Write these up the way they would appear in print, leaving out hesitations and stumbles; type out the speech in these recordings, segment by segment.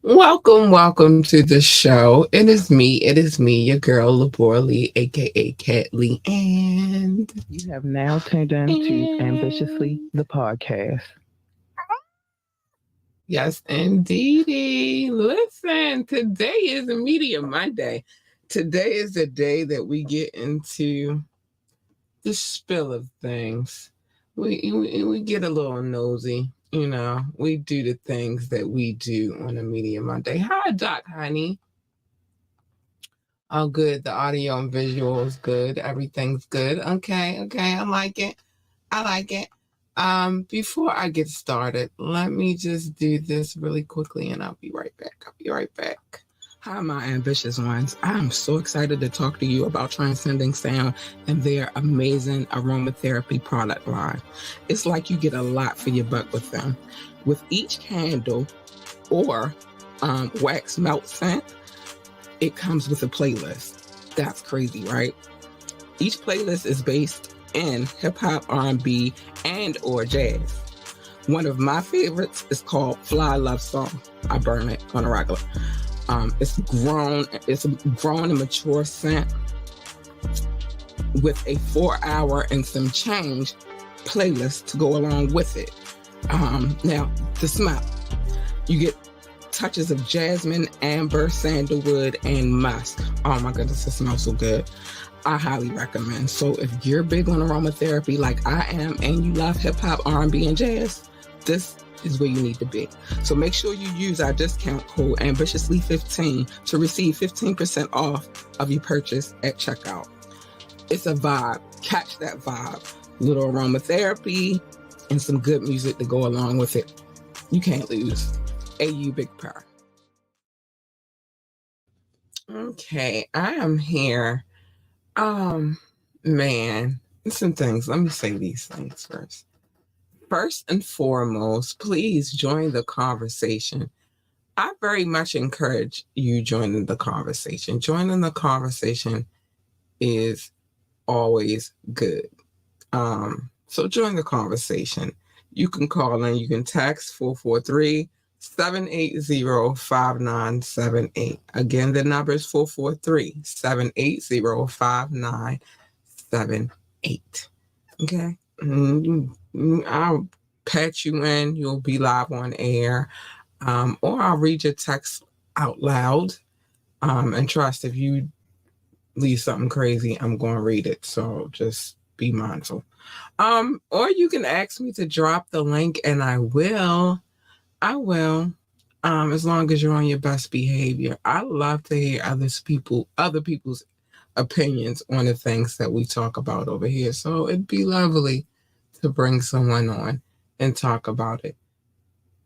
Welcome to the show. It is me, your girl, Labora Lee, aka Cat Lee, You have now tuned in to Ambitiously, and the podcast. yes, indeedy. Listen, today is Media Monday. Today is the day that we get into the spill of things. We get a little nosy. We do the things that we do on a Media Monday. Hi, Doc, honey. Oh, good. The audio and visual is good. Everything's good. Okay. I like it. I like it. Before I get started, let me just do this really quickly and I'll be right back. Hi, my ambitious ones. I'm so excited to talk to you about Transcending Sound and their amazing aromatherapy product line. It's like you get a lot for your buck with them. With each candle or wax melt scent, it comes with a playlist. That's crazy, right? Each playlist is based in hip hop, R&B, and or jazz. One of my favorites is called Fly Love Song. I burn it on a regular. It's a grown and mature scent with a 4 hour and some change playlist to go along with it. Now, the smell. You get touches of jasmine, amber, sandalwood, and musk. Oh my goodness, it smells so good. I highly recommend. So if you're big on aromatherapy like I am and you love hip hop, R&B, and jazz, this is where you need to be. So make sure you use our discount code ambitiously15 to receive 15% off of your purchase at checkout. It's a vibe. Catch that vibe. Little aromatherapy and some good music to go along with it. You can't lose. AU Big Power. Okay, I am here. Man, some things. Let me say these things first. First and foremost, please join the conversation. I very much encourage you joining the conversation. Joining the conversation is always good. So join the conversation. You can call in, you can text 443-780-5978. Again, the number is 443-780-5978. Okay? I'll patch you in, you'll be live on air. Or I'll read your text out loud. And trust, if you leave something crazy, I'm going to read it. So just be mindful. Or you can ask me to drop the link and I will. As long as you're on your best behavior. I love to hear other people's opinions on the things that we talk about over here. So it'd be lovely to bring someone on and talk about it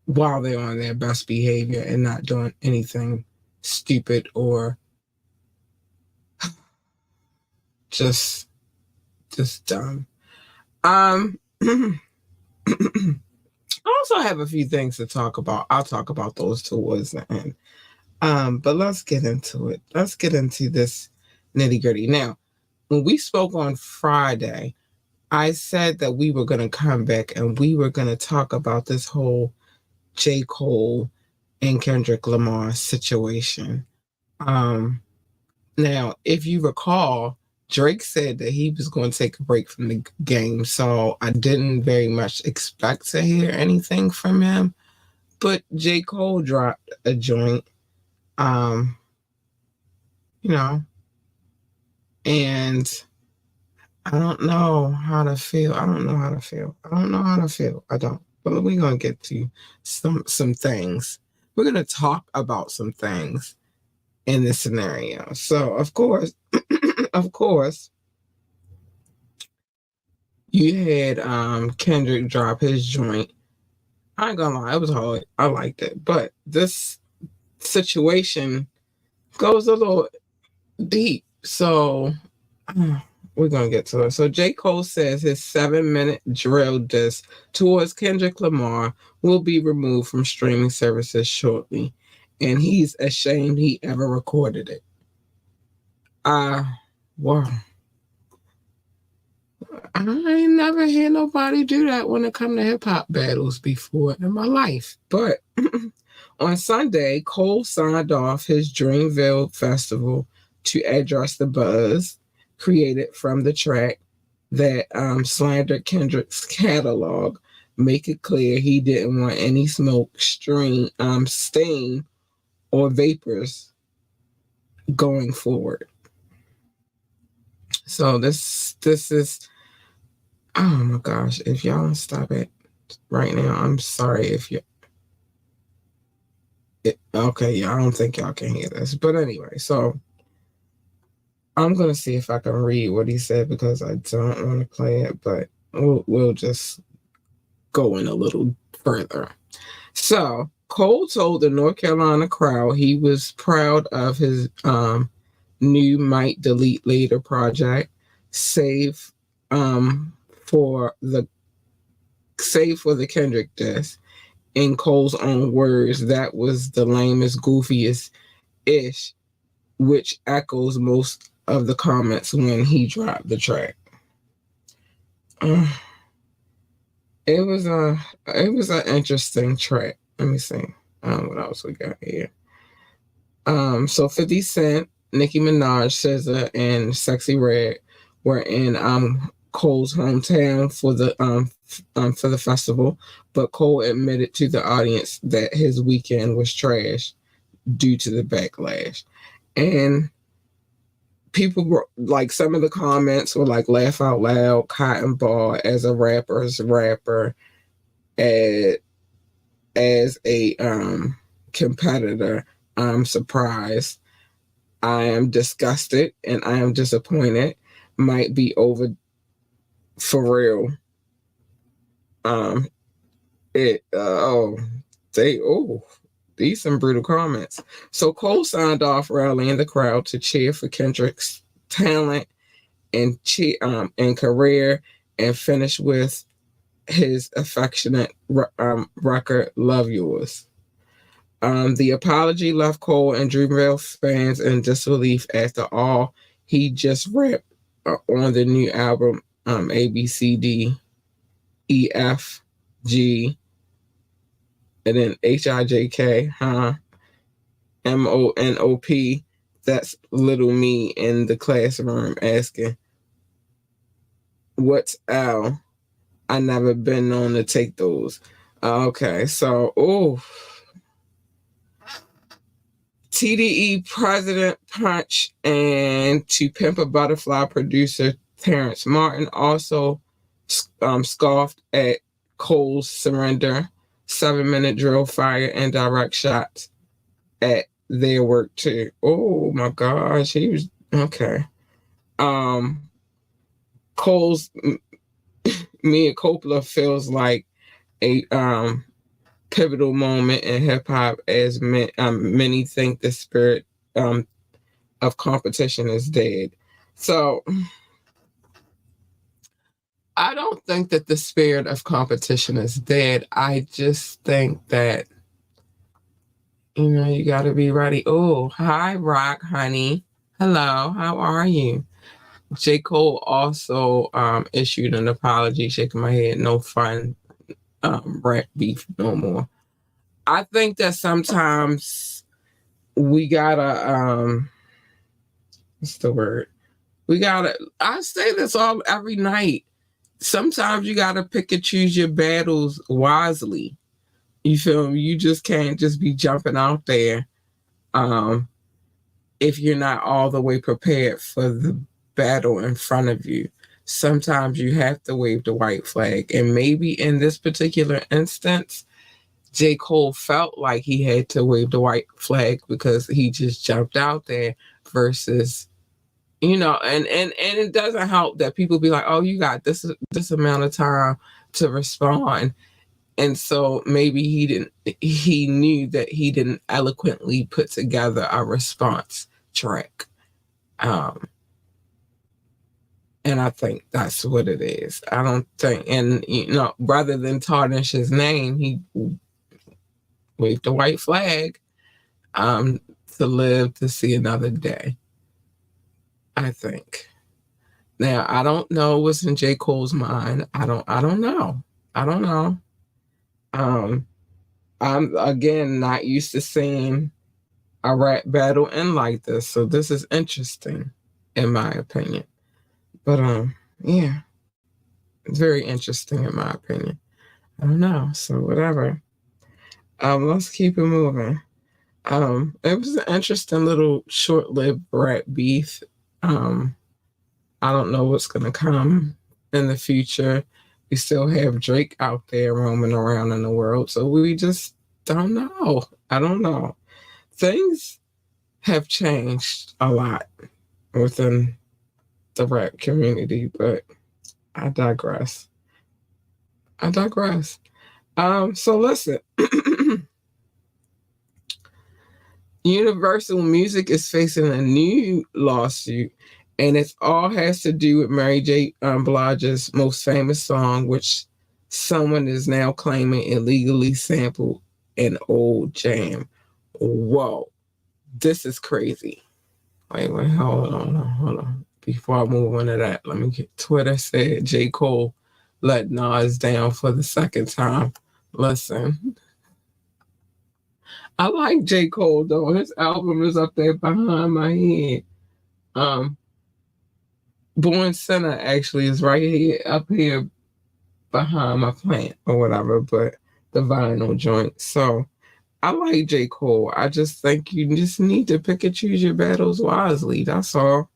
while they're on their best behavior and not doing anything stupid or just dumb. I also have a few things to talk about. I'll talk about those towards the end. But let's get into it. Let's get into this nitty gritty. Now, when we spoke on Friday, I said that we were going to come back and we were going to talk about this whole J. Cole and Kendrick Lamar situation. Now, if you recall, Drake said that he was going to take a break from the game, so I didn't very much expect to hear anything from him. But J. Cole dropped a joint, um, you know, and I don't know how to feel. I don't know how to feel. I don't. But we're gonna get to some things. We're gonna talk about some things in this scenario. So of course, of course, you had Kendrick drop his joint. I ain't gonna lie, it was hard. I liked it. But this situation goes a little deep. So we're gonna get to it. So J. Cole says his 7-minute drill disc towards Kendrick Lamar will be removed from streaming services shortly. And he's ashamed he ever recorded it. Wow. I ain't never heard nobody do that when it come to hip hop battles before in my life. But On Sunday, Cole signed off his Dreamville Festival to address the buzz created from the track that slandered Kendrick's catalog, make it clear he didn't want any smoke, steam, or vapors going forward. So this is, oh my gosh, if y'all don't stop it right now, I'm sorry if you okay, yeah, I don't think y'all can hear this. But anyway, so I'm gonna see if I can read what he said because I don't want to play it, but we'll just go in a little further. So Cole told the North Carolina crowd he was proud of his new Might Delete Later project, save for the Kendrick diss. In Cole's own words, that was the lamest, goofiest ish, which echoes most of the comments when he dropped the track. Uh, it was an interesting track. Let me see. What else we got here? So 50 Cent, Nicki Minaj, SZA, and Sexy Red were in Cole's hometown for the festival, but Cole admitted to the audience that his weekend was trash due to the backlash. And people were like, some of the comments were like, laugh out loud, cotton ball as a rapper's rapper, as a competitor. I'm surprised. I am disgusted and I am disappointed. Might be over for real. Um, it these some brutal comments. So Cole signed off rallying the crowd to cheer for Kendrick's talent and career, and finished with his affectionate record, "Love Yours." The apology left Cole and Dreamville fans in disbelief after all he just rapped on the new album, A B C D E F G, and then HIJK, MONOP. That's little me in the classroom asking, "What's L? I never been known to take those." Okay, so TDE President Punch and To Pimp a Butterfly producer Terrence Martin also scoffed at Cole's surrender, 7-minute drill fire, and direct shots at their work too. Oh my gosh, he was okay. Cole's Mea Coppola feels like a pivotal moment in hip hop, as many think the spirit of competition is dead. So I don't think that the spirit of competition is dead. I just think that, you got to be ready. Oh, hi, Rock, honey. Hello, how are you? J. Cole also issued an apology, shaking my head, no fun, rap beef no more. I think that sometimes we gotta, what's the word? I say this every night. Sometimes you gotta pick and choose your battles wisely. You feel me? You just can't just be jumping out there if you're not all the way prepared for the battle in front of you. Sometimes you have to wave the white flag. And maybe in this particular instance, J. Cole felt like he had to wave the white flag because he just jumped out there versus, and it doesn't help that people be like, oh, you got this amount of time to respond. And so maybe he knew that he didn't eloquently put together a response track. And I think that's what it is. I don't think, and rather than tarnish his name, he waved the white flag to live to see another day, I think. Now, I don't know what's in J. Cole's mind. I don't know. I don't know. I'm again not used to seeing a rap battle end like this, so this is interesting, in my opinion. But yeah, it's very interesting in my opinion. I don't know, so whatever. Let's keep it moving. It was an interesting little short-lived rap beef. Um, I don't know what's gonna come in the future. We still have Drake out there roaming around in the world, so we just don't know. I don't know. Things have changed a lot within the rap community, but I digress. I digress. So listen, Universal Music is facing a new lawsuit, and it all has to do with Mary J. Blige's most famous song, which someone is now claiming illegally sampled an old jam. Whoa, this is crazy. Wait, hold on. Before I move on to that, let me get Twitter said J. Cole let Nas down for the second time. Listen, I like J. Cole though. His album is up there behind my head. Um, Born Sinner actually is right here up here behind my plant or whatever, but the vinyl joint. So I like J. Cole. I just think you just need to pick and choose your battles wisely. That's all.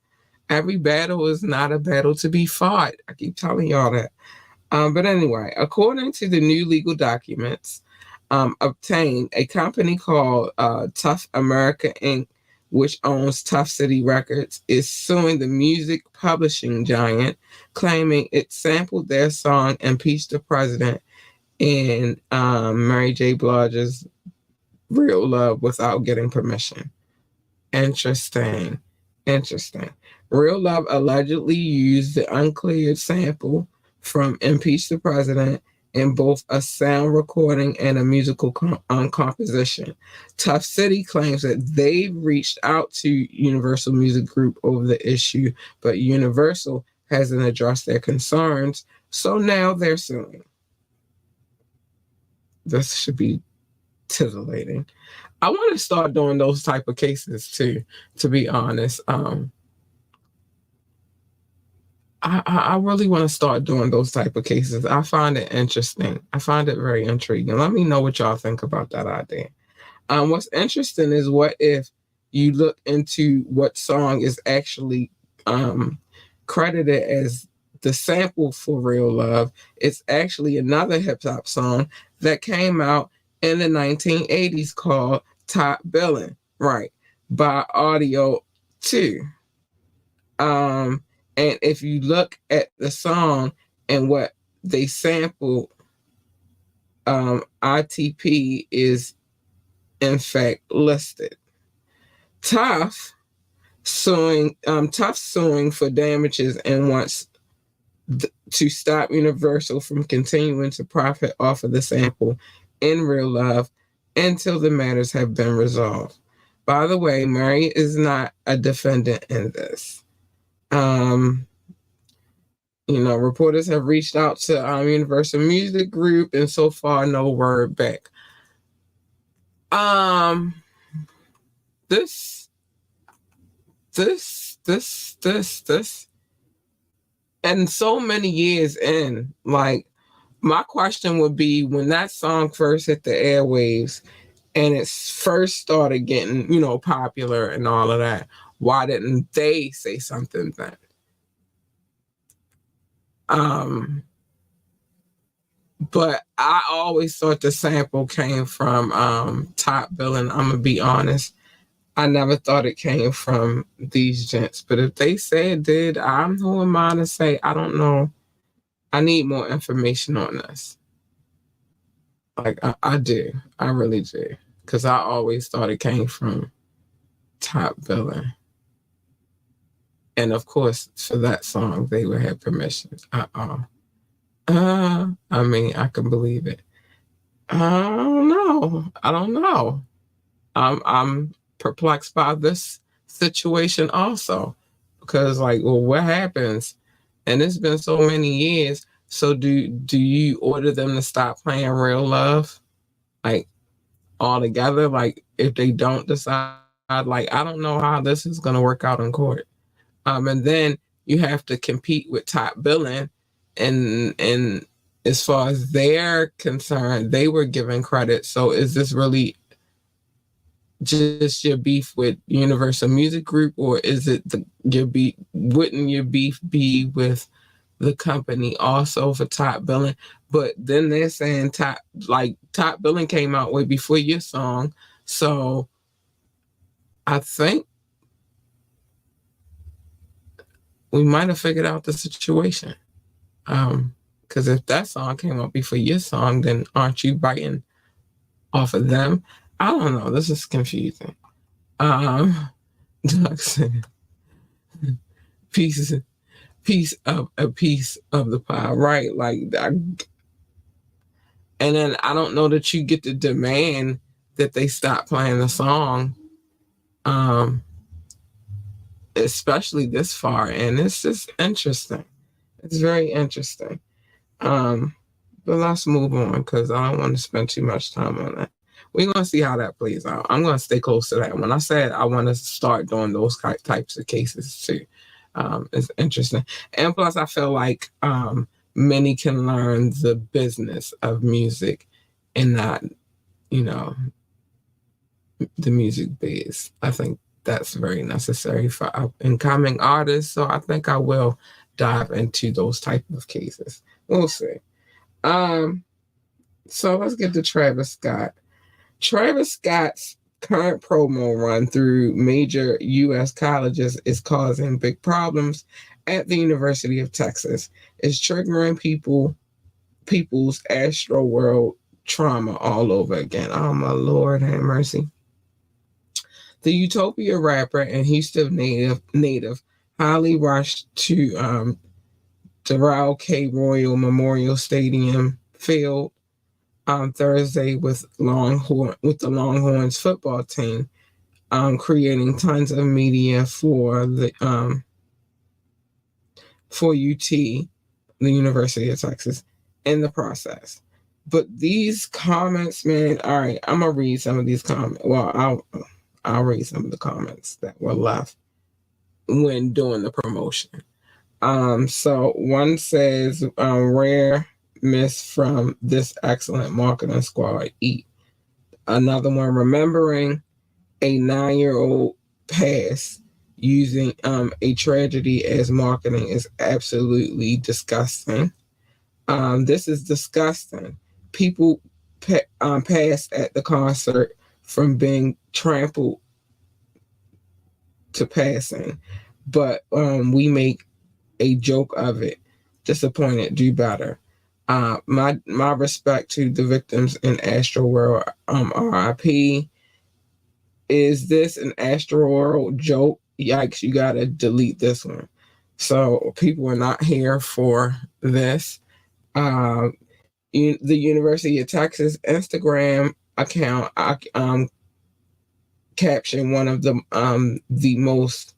Every battle is not a battle to be fought. I keep telling y'all that. But anyway, according to the new legal documents obtained, a company called Tough America Inc., which owns Tough City Records, is suing the music publishing giant, claiming it sampled their song "Impeach the President" in Mary J. Blige's "Real Love" without getting permission. Interesting. Interesting. Real Love allegedly used the uncleared sample from Impeach the President in both a sound recording and a musical composition. Tough City claims that they've reached out to Universal Music Group over the issue, but Universal hasn't addressed their concerns, so now they're suing. This should be titillating. I want to start doing those type of cases too, to be honest. I really want to start doing those type of cases. I find it interesting. I find it very intriguing. Let me know what y'all think about that idea. What's interesting is what if you look into what song is actually credited as the sample for Real Love. It's actually another hip hop song that came out in the 1980s called Top Billin', right, by Audio 2. Um, and if you look at the song and what they sample, ITP is in fact listed. Tough Tough suing for damages and wants to stop Universal from continuing to profit off of the sample in Real Love until the matters have been resolved. By the way, Mary is not a defendant in this. Reporters have reached out to Universal Music Group, and so far, no word back. This, and so many years in, like, my question would be when that song first hit the airwaves and it first started getting, popular and all of that, why didn't they say something then? But I always thought the sample came from Top Billin'. I'm gonna be honest. I never thought it came from these gents. But if they say it did, who am I to say? I don't know. I need more information on this. Like I do. I really do. Because I always thought it came from Top Billin'. And of course, for that song, they would have permission. I mean, I can believe it. I don't know. I don't know. I'm perplexed by this situation also, because like, well, what happens? And it's been so many years. So do you order them to stop playing Real Love? Like, altogether. Like if they don't decide, like I don't know how this is going to work out in court. And then you have to compete with top billing, and as far as they're concerned, they were given credit. So is this really just your beef with Universal Music Group, or is it your beef? Wouldn't your beef be with the company also for top billing? But then they're saying top billing came out way before your song, so I think we might have figured out the situation. Because if that song came out before your song, then aren't you biting off of them? I don't know. This is confusing. Doug said, piece piece of a piece of the pie, right? And then I don't know that you get to demand that they stop playing the song, um, especially this far. And it's just interesting. It's very interesting. Um, but let's move on because I don't want to spend too much time on that. We're going to see how that plays out. I'm going to stay close to that. When I said I want to start doing those types of cases too, it's interesting. And plus, I feel like many can learn the business of music and not, you know, the music biz. I think that's very necessary for incoming artists. So I think I will dive into those type of cases. We'll see. Um, so let's get to Travis Scott. Travis Scott's current promo run through major U.S. colleges is causing big problems at the University of Texas. It's triggering people's Astro World trauma all over again. Oh my Lord, have mercy. The Utopia rapper and Houston native highly rushed to Doral K. Royal Memorial Stadium field on Thursday with the Longhorns football team, creating tons of media for UT, the University of Texas, in the process. But these comments, man, all right, I'm gonna read some of these comments. Well, I'll read some of the comments that were left when doing the promotion. So one says, rare miss from this excellent marketing squad. Eat. Another one, remembering a 9-year-old pass using a tragedy as marketing is absolutely disgusting. This is disgusting. People pass at the concert from being trampled to passing, but we make a joke of it. Disappointed, do better. My respect to the victims in Astro World. RIP. Is this an Astro World joke? Yikes! You gotta delete this one. So people are not here for this. The University of Texas Instagram account captioned the most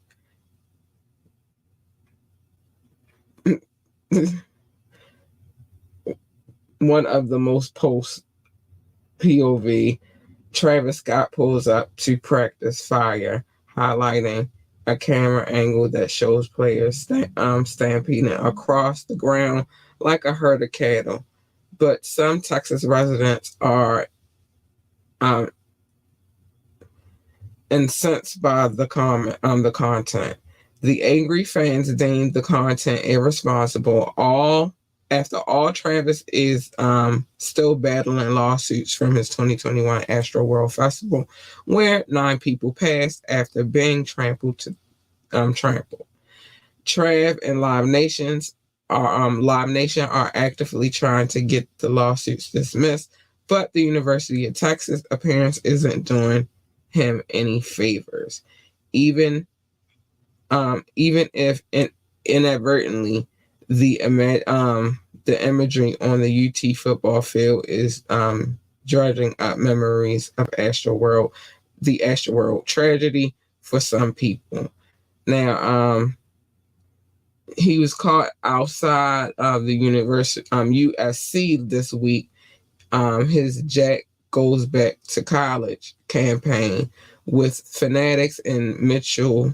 one of the most post POV. Travis Scott pulls up to practice fire, highlighting a camera angle that shows players stampeding across the ground like a herd of cattle. But some Texas residents are um, incensed by the content. The angry fans deemed the content irresponsible. After all, Travis is still battling lawsuits from his 2021 Astro World Festival, where 9 people passed after being trampled. Trav and Live Nation are actively trying to get the lawsuits dismissed, but the University of Texas appearance isn't doing him any favors, even if inadvertently the imagery on the UT football field is dredging up memories of the Astro World tragedy for some people. Now, he was caught outside of the USC this week. His goes back to college campaign with Fanatics and Mitchell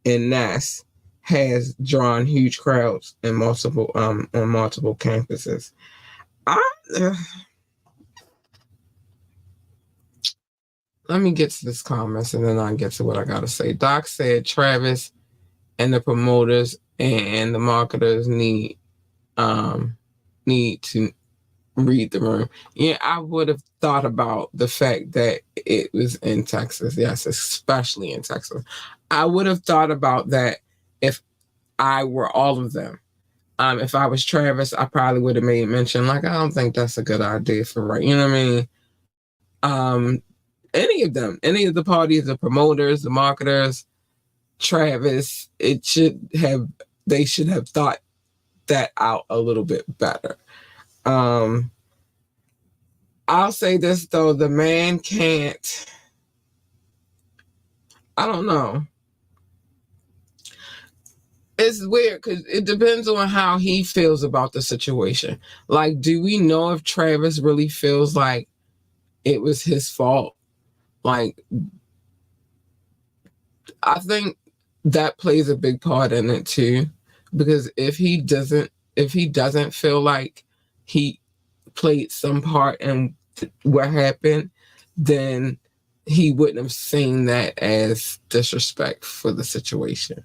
and Ness has drawn huge crowds in multiple on multiple campuses. I, let me get to this comments and then I'll get to what I gotta say. Doc said Travis and the promoters and the marketers need to read the room. Yeah, I would have thought about the fact that it was in Texas. Yes, especially in Texas. I would have thought about that if I were all of them. If I was Travis, I probably would have made mention like, I don't think that's a good idea for right. You know what I mean? Any of them, any of the parties, the promoters, the marketers, Travis, they should have thought that out a little bit better. I'll say this though, the man can't, I don't know. It's weird because it depends on how he feels about the situation. Like, do we know if Travis really feels like it was his fault? Like, I think that plays a big part in it too. Because if he doesn't feel like he played some part in what happened, then he wouldn't have seen that as disrespect for the situation.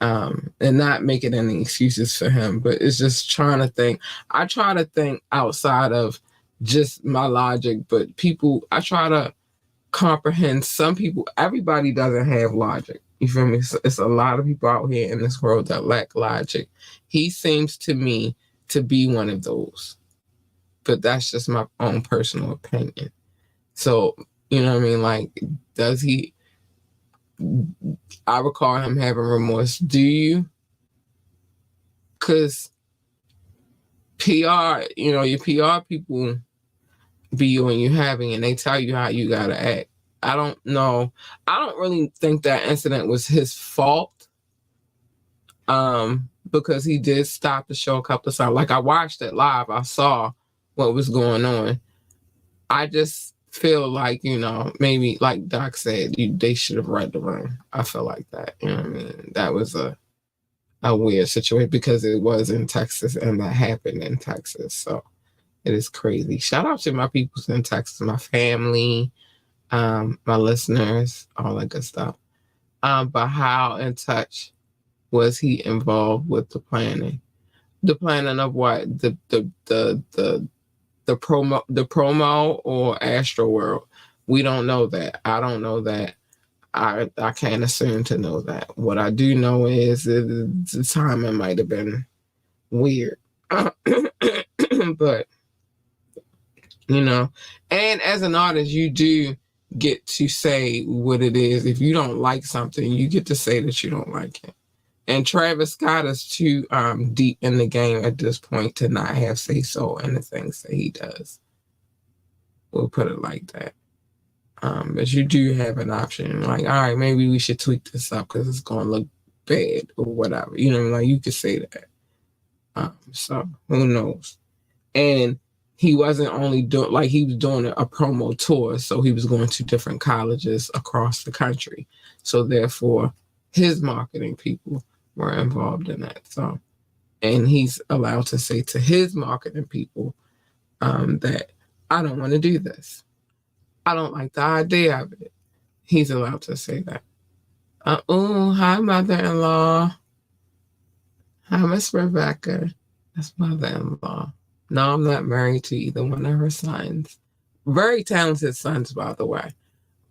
And not making any excuses for him, but it's just trying to think. I try to think outside of just my logic, but I try to comprehend some people. Everybody doesn't have logic. You feel me? It's a lot of people out here in this world that lack logic. He seems to me to be one of those, but that's just my own personal opinion. So, you know what I mean? Like, does he? I recall him having remorse. Do you? Because PR, your PR people be on you having, and they tell you how you gotta act. I don't know. I don't really think that incident was his fault. Because he did stop the show a couple of times. Like, I watched it live. I saw what was going on. I just feel like, maybe like Doc said, they should have read the room. I feel like that. You know what I mean? That was a weird situation because it was in Texas and that happened in Texas. So it is crazy. Shout out to my people in Texas, my family, my listeners, all that good stuff. But how in touch was he involved with the planning? The planning of what? The promo or Astro World? We don't know that. I don't know that. I can't assume to know that. What I do know is the timing might have been weird. But, and as an artist, you do get to say what it is. If you don't like something, you get to say that you don't like it. And Travis Scott is too deep in the game at this point to not have say so in the things that he does. We'll put it like that. But you do have an option. Like, all right, maybe we should tweak this up because it's going to look bad or whatever. Like you could say that. So who knows? And he wasn't only doing, like, he was doing a promo tour. So he was going to different colleges across the country. So therefore, his marketing people were involved in that. So, and he's allowed to say to his marketing people that I don't want to do this. I don't like the idea of it. He's allowed to say that. Hi, mother-in-law. Hi, Miss Rebecca. That's mother-in-law. No, I'm not married to either one of her sons. Very talented sons, by the way.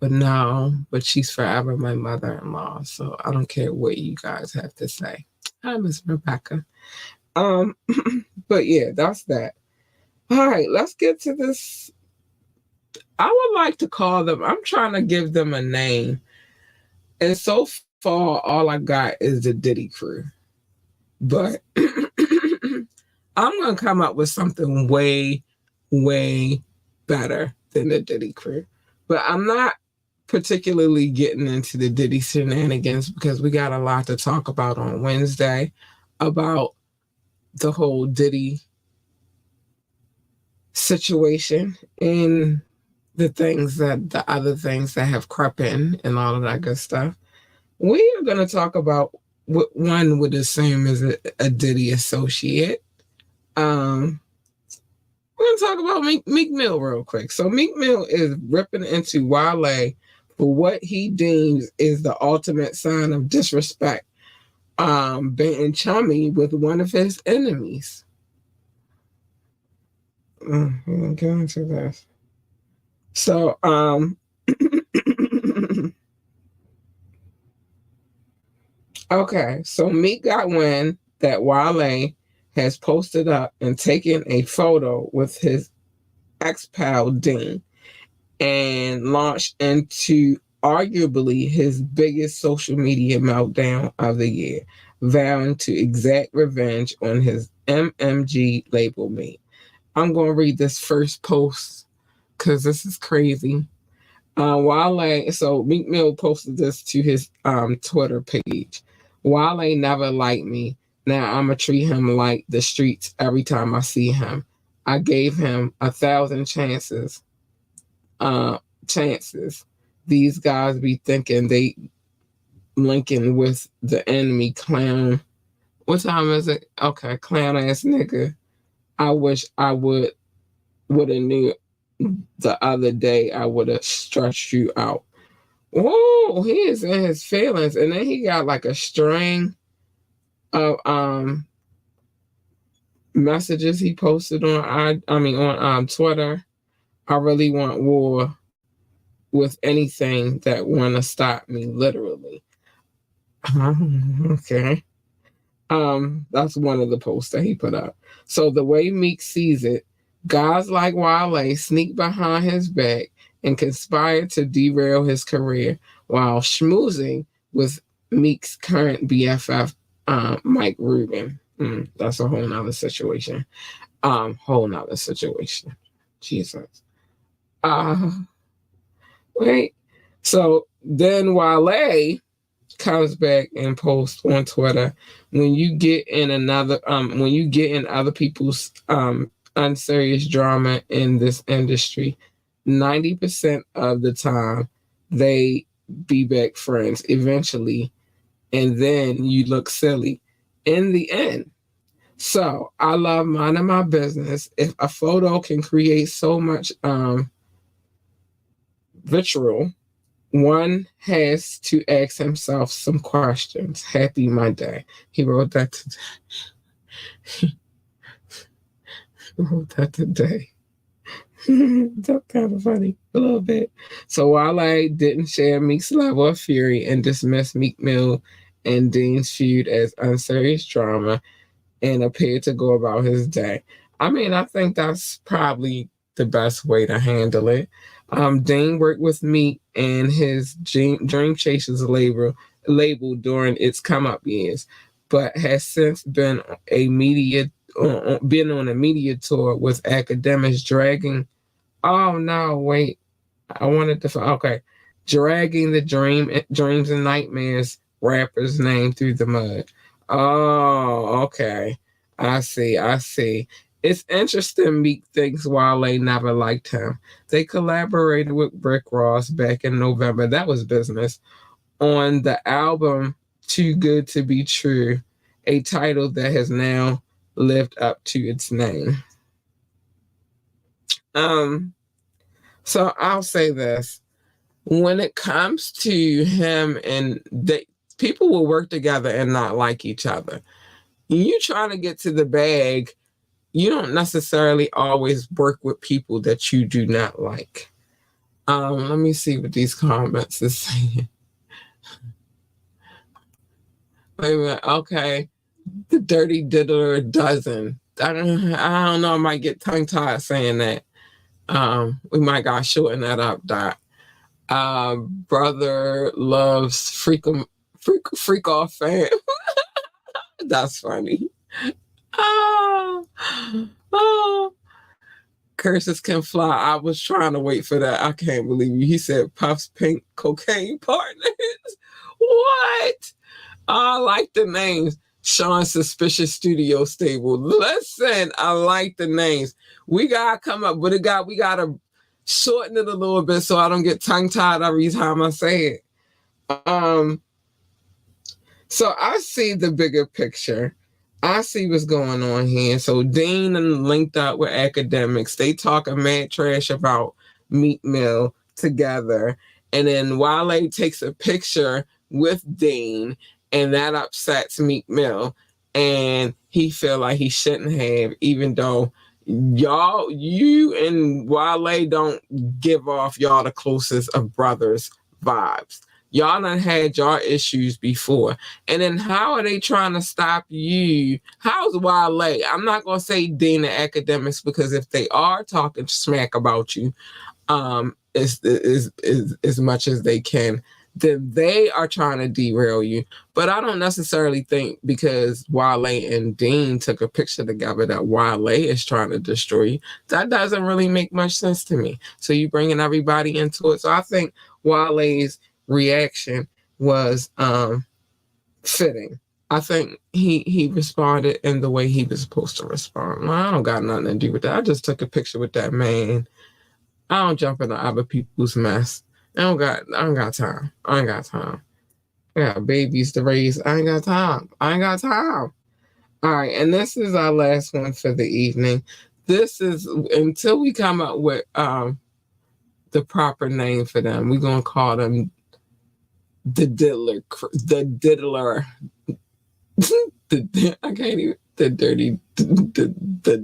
But she's forever my mother-in-law. So I don't care what you guys have to say. Hi, Miss Rebecca. But yeah, that's that. All right, let's get to this. I would like to call them, I'm trying to give them a name. And so far, all I got is the Diddy crew. But I'm going to come up with something way, way better than the Diddy crew. But I'm not particularly getting into the Diddy shenanigans because we got a lot to talk about on Wednesday about the whole Diddy situation and the other things that have crept in and all of that good stuff. We are going to talk about what one would assume is a Diddy associate. We're going to talk about Meek Mill real quick. So Meek Mill is ripping into Wale for what he deems is the ultimate sign of disrespect, being chummy with one of his enemies. We're going to get into this. So, okay, so Meek got wind that Wale has posted up and taken a photo with his ex-pal Dean and launched into arguably his biggest social media meltdown of the year, vowing to exact revenge on his MMG label mate. I'm going to read this first post because this is crazy. So Meek Mill posted this to his Twitter page. Wale never liked me. Now I'ma treat him like the streets every time I see him. I gave him 1,000 chances. Chances. These guys be thinking they linking with the enemy clown. What time is it? Okay, clown ass nigga. I wish I would have knew the other day. I would have stretched you out. Whoa, he is in his feelings, and then he got like a string of messages he posted on on Twitter. I really want war with anything that want to stop me, literally. Okay. That's one of the posts that he put up. So the way Meek sees it, guys like Wale sneak behind his back and conspire to derail his career while schmoozing with Meek's current BFF, Mike Rubin. That's a whole nother situation. Jesus. Wait. So then Wale comes back and posts on Twitter, when you get in other people's unserious drama in this industry, 90% of the time they be back friends eventually, and then you look silly in the end. So I love minding my business. If a photo can create so much vitriol, one has to ask himself some questions. Happy Monday. He wrote that today. He wrote that today. That's kind of funny, a little bit. So Wale didn't share Meek's level of fury and dismissed Meek Mill and Dean's feud as unserious drama and appeared to go about his day. I mean, I think that's probably the best way to handle it. Dean worked with Meek and his Dream Chasers label during its come up years, but has since been on a media tour with academics dragging. Oh no, wait! I wanted to. Okay, dragging the dreams and nightmares rapper's name through the mud. Oh, okay. I see. It's interesting Meek thinks Wale never liked him. They collaborated with Rick Ross back in November. That was business. On the album Too Good to Be True, a title that has now lived up to its name. So I'll say this. When it comes to him and people will work together and not like each other. You trying to get to the bag, you don't necessarily always work with people that you do not like. Let me see what these comments is saying. Wait a minute. Okay. The Dirty Diddler Dozen. I don't know. I might get tongue tied saying that. We might gotta shorten that up, Doc. Brother loves freak off fam. That's funny. Oh, curses can fly. I was trying to wait for that. I can't believe you. He said Puff's pink cocaine partners. What? I like the names. Sean Suspicious Studio Stable. Listen, I like the names. We gotta come up, but we gotta shorten it a little bit so I don't get tongue tied every time I say it. So I see the bigger picture. I see what's going on here. So Dean and linked up with academics. They talking mad trash about Meek Mill together. And then Wale takes a picture with Dean, and that upsets Meek Mill. And he feel like he shouldn't have, even though you and Wale don't give off y'all the closest of brothers vibes. Y'all done had your issues before. And then how are they trying to stop you? How's Wale? I'm not going to say Dean and academics, because if they are talking smack about you, as much as they can, then they are trying to derail you. But I don't necessarily think because Wale and Dean took a picture together that Wale is trying to destroy you. That doesn't really make much sense to me. So you bringing everybody into it. So I think Wale's reaction was fitting. I think he responded in the way he was supposed to respond. Well, I don't got nothing to do with that. I just took a picture with that man. I don't jump into other people's mess. I don't got time. I ain't got time. I got babies to raise. I ain't got time. All right, and this is our last one for the evening. This is until we come up with the proper name for them. We're gonna call them the diddler. I can't even. The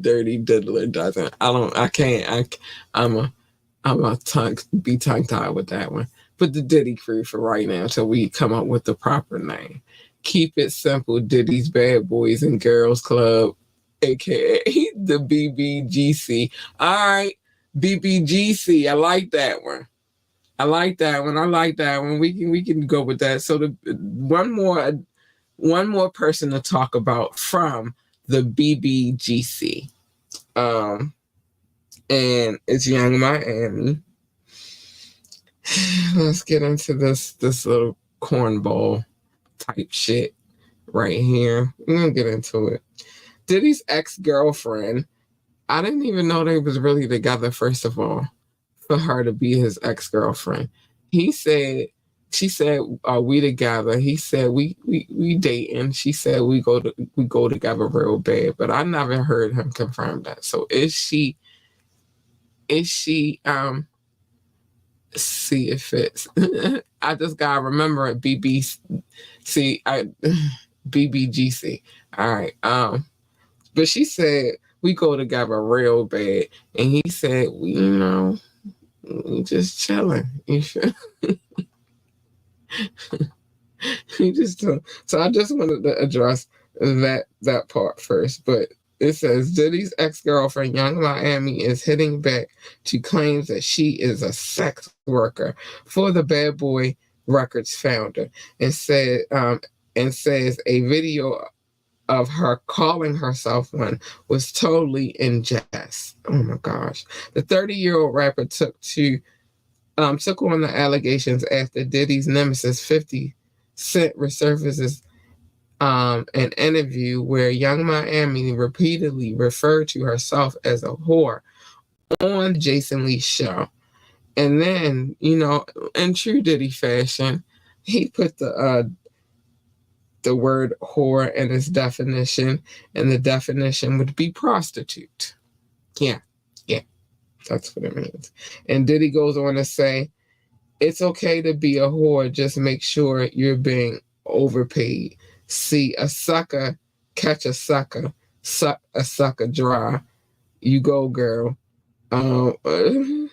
dirty diddler doesn't. I can't. I'm a tongue tied with that one. But the Diddy crew for right now until we come up with the proper name. Keep it simple, Diddy's Bad Boys and Girls Club, aka the BBGC. All right, BBGC. I like that one. We can go with that. So the one more person to talk about from the BBGC. And it's Young Miami. Let's get into this little cornball type shit right here. We're gonna get into it. Diddy's ex-girlfriend. I didn't even know they was really together, first of all, for her to be his ex-girlfriend. She said, are we together? He said, we dating. She said, we go together real bad. But I never heard him confirm that. So is she see if it's I just gotta remember it. BBGC. All right. But she said we go together real bad, and he said we just chilling. You feel? He just so I just wanted to address that part first, but it says Diddy's ex-girlfriend, Young Miami, is hitting back to claims that she is a sex worker for the Bad Boy Records founder, and says a video of her calling herself one was totally in jest. Oh my gosh. The 30-year-old rapper took on the allegations after Diddy's nemesis 50 Cent resurfaces an interview where Young Miami repeatedly referred to herself as a whore on Jason Lee's show. And then, in true Diddy fashion, he put the word whore in his definition, and the definition would be prostitute. Yeah, that's what it means. And Diddy goes on to say, it's okay to be a whore, just make sure you're being overpaid. See a sucker, catch a sucker, suck a sucker dry. You go, girl. 50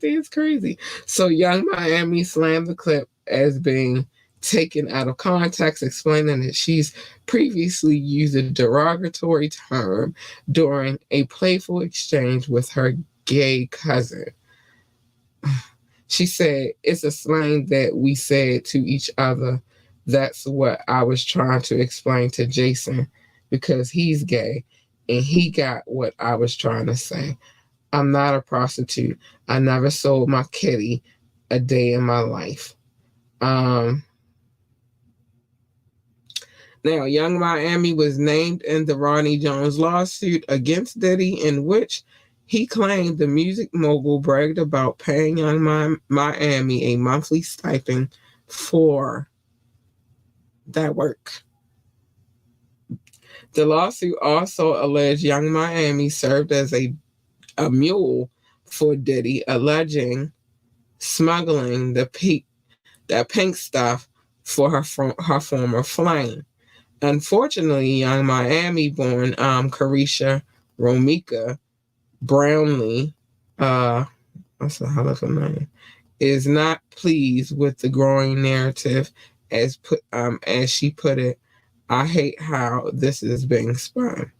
is crazy. So Young Miami slammed the clip as being taken out of context, explaining that she's previously used a derogatory term during a playful exchange with her gay cousin. She said, it's a slang that we said to each other. That's what I was trying to explain to Jason because he's gay and he got what I was trying to say. I'm not a prostitute. I never sold my kitty a day in my life. Now, Young Miami was named in the Ronnie Jones lawsuit against Diddy, in which he claimed the music mogul bragged about paying Young Miami a monthly stipend for that work. The lawsuit also alleged Young Miami served as a mule for Diddy, alleging smuggling that pink stuff for her former flame. Unfortunately, Young Miami born Carisha Romika Brownlee, what's the hell of her name, is not pleased with the growing narrative as she put it. I hate how this is being spun.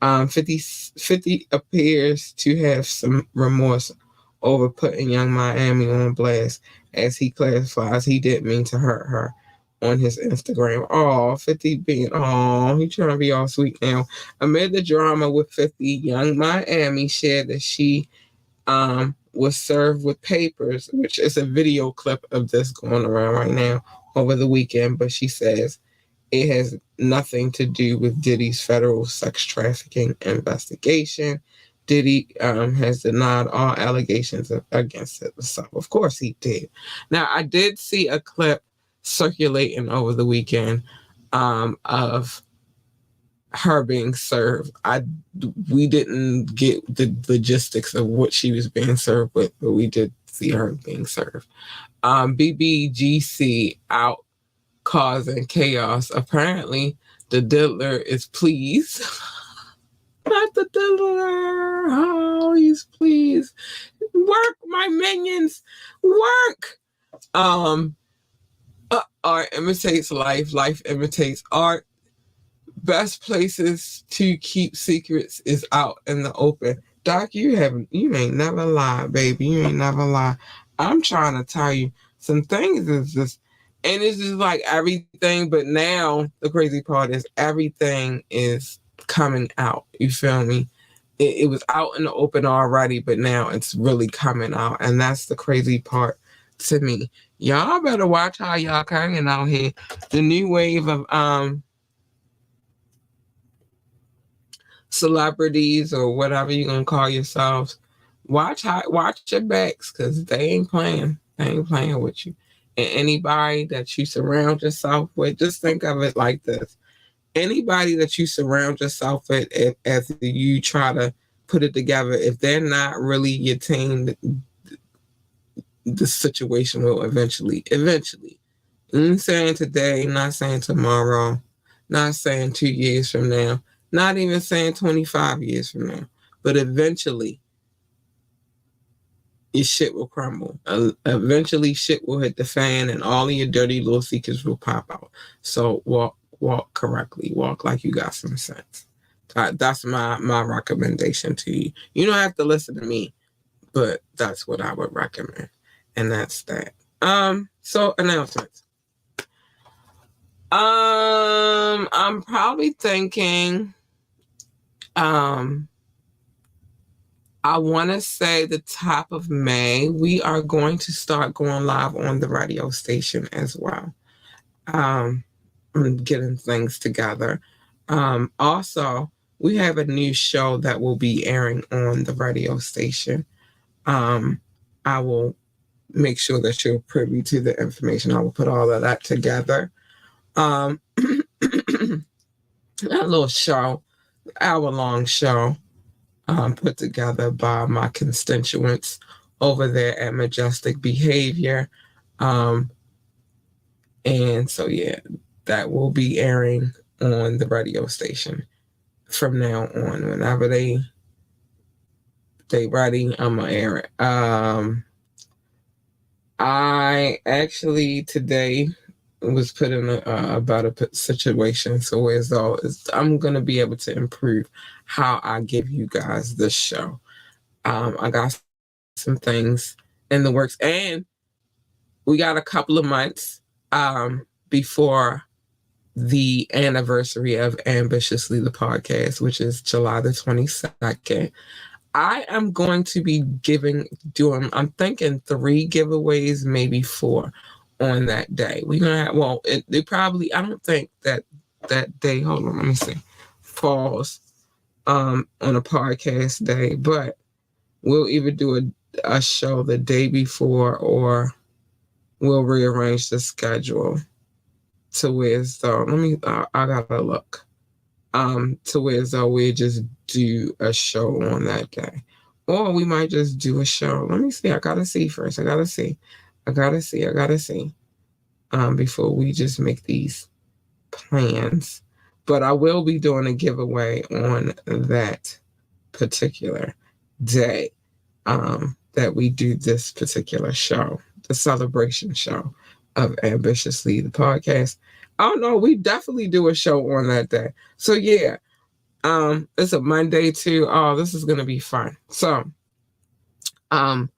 50 appears to have some remorse over putting Young Miami on blast, as he clarifies he didn't mean to hurt her on his Instagram. Oh, 50 being, oh, he trying to be all sweet now. Amid the drama with 50, Young Miami shared that she was served with papers, which is a video clip of this going around right now over the weekend, but she says, it has nothing to do with Diddy's federal sex trafficking investigation. Diddy has denied all allegations against himself. Of course he did. Now, I did see a clip circulating over the weekend of her being served. We didn't get the logistics of what she was being served with, but we did see her being served. BBGC out causing chaos. Apparently, the diddler is pleased. Not the diddler. Oh, he's pleased. Work, my minions. Work. Art imitates life. Life imitates art. Best places to keep secrets is out in the open. Doc, you ain't never lied, baby. You ain't never lied. I'm trying to tell you some things is just, and it's just like everything, but now the crazy part is everything is coming out. You feel me? It was out in the open already, but now it's really coming out. And that's the crazy part to me. Y'all better watch how y'all hanging out here. The new wave of celebrities or whatever you're gonna call yourselves, watch your backs, because they ain't playing. They ain't playing with you. And anybody that you surround yourself with, just think of it like this. Anybody that you surround yourself with, as you try to put it together, if they're not really your team, the situation will eventually. I'm saying today, not saying tomorrow, not saying 2 years from now, not even saying 25 years from now, but eventually your shit will crumble. Eventually shit will hit the fan and all of your dirty little secrets will pop out. So walk correctly. Walk like you got some sense. That's my recommendation to you. You don't have to listen to me, but that's what I would recommend. And that's that. So announcements. I'm probably thinking, I want to say the top of May, we are going to start going live on the radio station as well. I'm getting things together. Also, we have a new show that will be airing on the radio station. I will make sure that you're privy to the information. I will put all of that together. A little show, hour-long show, put together by my constituents over there at Majestic Behavior. And so, yeah, that will be airing on the radio station from now on. Whenever they ready, I'm going to air it. I actually today was put in about a situation, so as though I'm going to be able to improve how I give you guys this show. I got some things in the works, and we got a couple of months before the anniversary of Ambitiously the podcast, which is July the 22nd. I am going to be I'm thinking 3 giveaways, maybe 4 on that day. We're going to have, I don't think that that day. Hold on, let me see. Falls on a podcast day, but we'll either do a show the day before or we'll rearrange the schedule to where so let me I gotta look. To where so we just do a show on that day. Or we might just do a show. Let me see. I gotta see first. I gotta see. Before we just make these plans. But I will be doing a giveaway on that particular day. That we do this particular show, the celebration show of Ambitiously the podcast. Oh no, we definitely do a show on that day. So yeah, it's a Monday too. Oh, this is gonna be fun. So, um,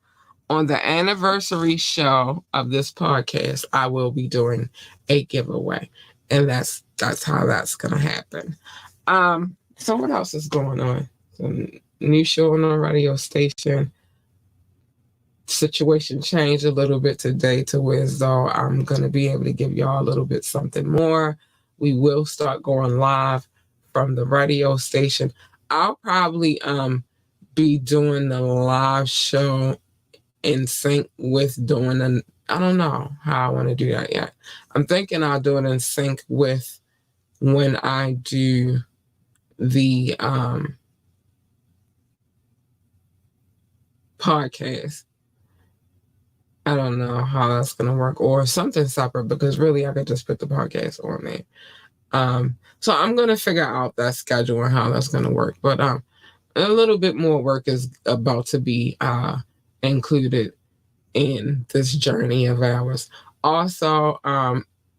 on the anniversary show of this podcast, I will be doing a giveaway, and that's how that's gonna happen. So what else is going on? Some new show on the radio station. Situation changed a little bit today to where as though I'm gonna be able to give y'all a little bit something more. We will start going live from the radio station. I'll probably be doing the live show in sync with doing an I don't know how I want to do that yet. I'm thinking I'll do it in sync with when I do the podcast. I don't know how that's gonna work or something separate because really I could just put the podcast on there. So I'm gonna figure out that schedule and how that's gonna work. But a little bit more work is about to be included in this journey of ours. Also,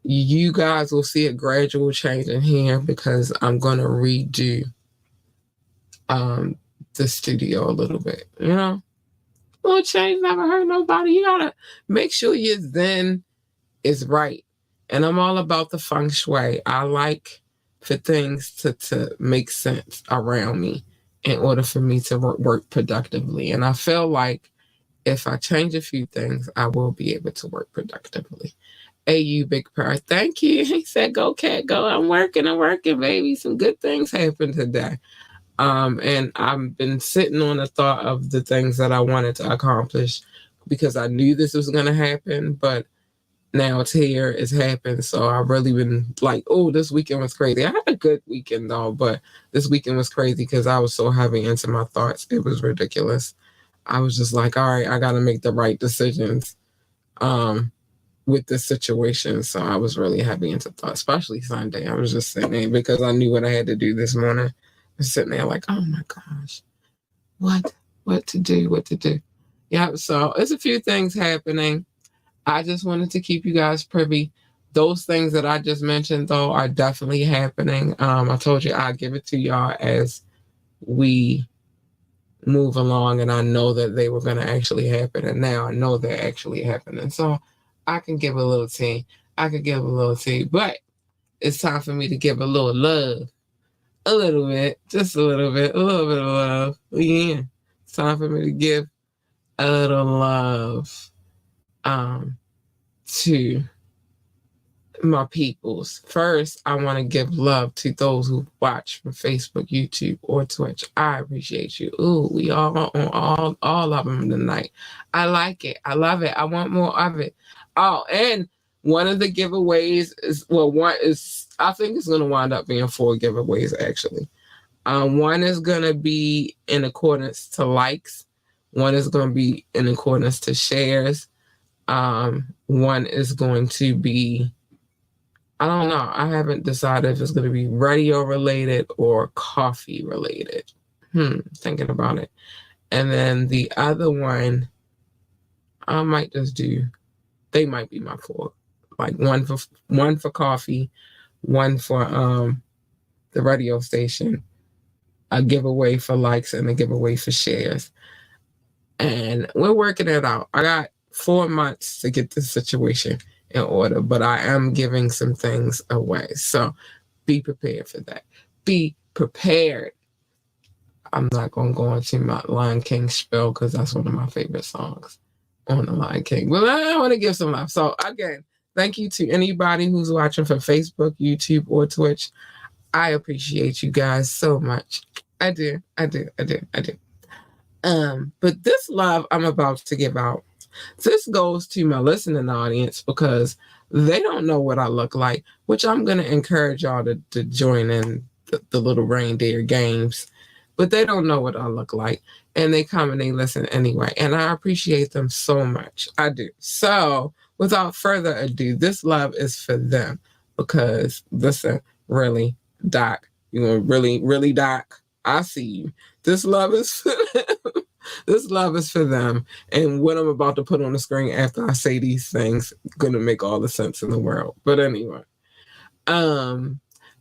you guys will see a gradual change in here because I'm gonna redo the studio a little bit, you know. Little change never hurt nobody. You gotta make sure your zen is right. And I'm all about the feng shui. I like for things to make sense around me in order for me to work productively. And I feel like if I change a few things, I will be able to work productively. Hey, you big prayer. Thank you. He said, go, cat, go. I'm working, baby. Some good things happened today. And I've been sitting on the thought of the things that I wanted to accomplish because I knew this was going to happen, but now it's here, it's happened. So I've really been like, oh, this weekend was crazy. I had a good weekend though, but this weekend was crazy because I was so heavy into my thoughts. It was ridiculous. I was just like, all right, I got to make the right decisions with this situation. So I was really heavy into thought, especially Sunday. I was just sitting there because I knew what I had to do this morning. I was sitting there like, oh my gosh, what to do. Yeah, so it's a few things happening. I just wanted to keep you guys privy. Those things that I just mentioned, though, are definitely happening. I told you I'll give it to y'all as we move along, and I know that they were going to actually happen, and now I know they're actually happening. So I can give a little tea. I could give a little tea, but it's time for me to give a little love. A little bit, just a little bit of love. Yeah, it's time for me to give a little love to my peoples. First, I want to give love to those who watch from Facebook, YouTube, or Twitch. I appreciate you. Ooh, we all on all of them tonight. I like it. I love it. I want more of it. Oh, and one of the giveaways is one is I think it's gonna wind up being 4 giveaways actually. One is gonna be in accordance to likes. One is gonna be in accordance to shares. One is going to be I don't know. I haven't decided if it's going to be radio related or coffee related. Thinking about it. And then the other one, I might just do. They might be my 4. Like one for coffee, one for the radio station, a giveaway for likes, and a giveaway for shares. And we're working it out. I got 4 months to get this situation in order, but I am giving some things away. So be prepared for that. Be prepared. I'm not going to go into my Lion King spiel because that's one of my favorite songs on the Lion King. But I want to give some love. So again, Thank you to anybody who's watching from Facebook, YouTube, or Twitch. I appreciate you guys so much. I do. I do. I do. I do. But this love I'm about to give out, this goes to my listening audience because they don't know what I look like, which I'm going to encourage y'all to join in the little reindeer games. But they don't know what I look like. And they come and they listen anyway. And I appreciate them so much. I do. So without further ado, this love is for them because, listen, really, Doc, you know, really, Doc, I see you. This love is for them. This love is for them. And what I'm about to put on the screen after I say these things gonna make all the sense in the world. But anyway, um,